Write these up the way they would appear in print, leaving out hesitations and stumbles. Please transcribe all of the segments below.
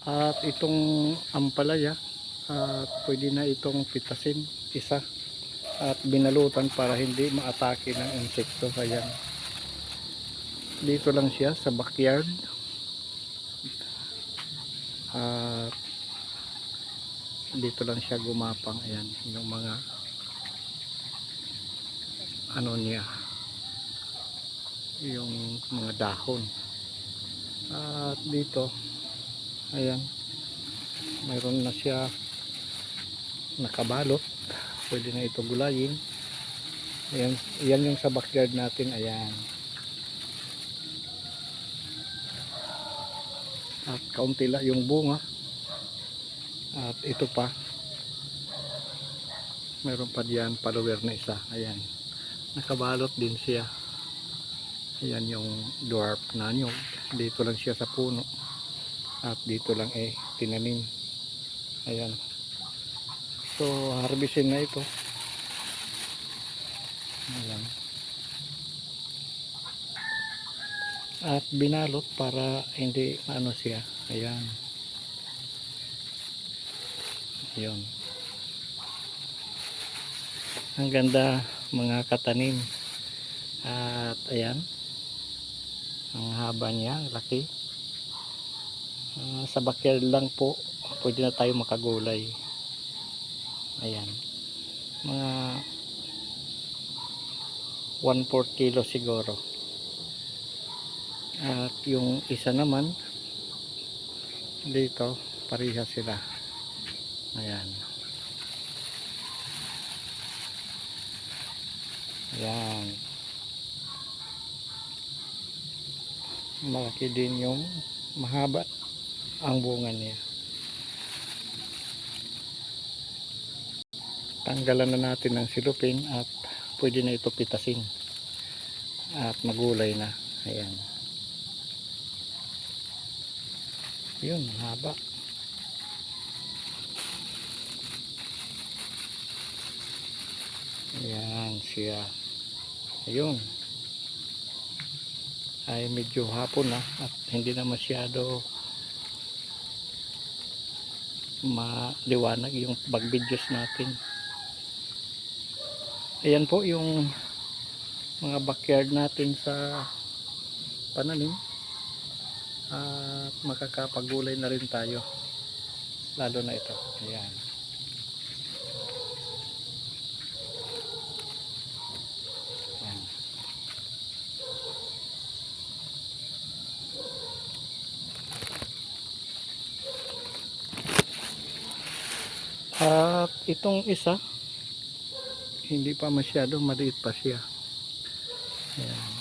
At itong ampalaya, at pwede na itong pitasin isa at binalutan para hindi maatake ng insekto. Ayan, dito lang siya sa backyard. At dito lang siya gumapang. Ayan yung mga ano niya, yung mga dahon. At dito, ayan, mayroon na siya nakabalot, pwede na ito gulayin. Ayan, yan yung sa backyard natin. Ayan, at kaunti lang yung bunga. At ito pa, mayroon pa diyan follower na isa. Ayan, nakabalot din siya. Ayan yung dwarf na nyug. Dito lang siya sa puno at dito lang tinanim. Ayan, so harvestin na ito. Ayan, at binalot para hindi ano siya. Ayan, yun, ang ganda mga katanim. At ayan, ang haba niya, laki. Sa backyard lang po pwede na tayo makagulay. Ayan, mga 1/4 kilo siguro. At yung isa naman dito, pareha sila. Ayan, ayan, malaki din yung mahaba ang bunga niya. Tanggalan na natin ng silupin at pwede na ito pitasin at magulay na. Ayan, yun, haba. Ayan siya. Ayun, ay medyo hapon na at hindi na masyado maliwanag yung pag videos natin. Ayan po yung mga backyard natin sa pananim. At makakapagulay na rin tayo, lalo na ito. Ayan, ayan. At itong isa, hindi pa masyado, maliit pa siya. Ayan,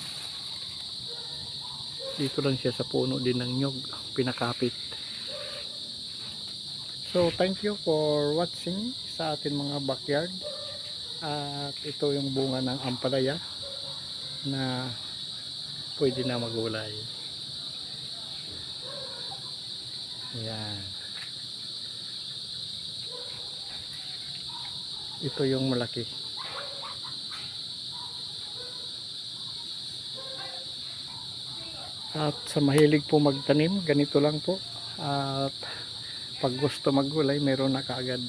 dito lang siya sa puno din ng nyog, pinakapit. So thank you for watching sa atin mga backyard. At ito yung bunga ng ampalaya na pwede na magulay. Ayan, ito yung malaki. At sa mahilig po magtanim, ganito lang po. At pag gusto maggulay, meron na kaagad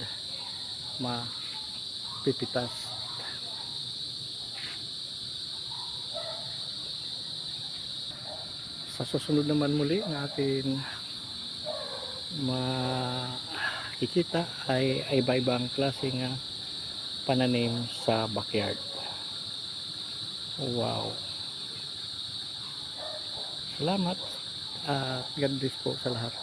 mapipitas. Sa susunod naman muli na atin makikita ay iba-ibang klase nga pananim sa backyard. Wow, salamat at God bless po sa lahat.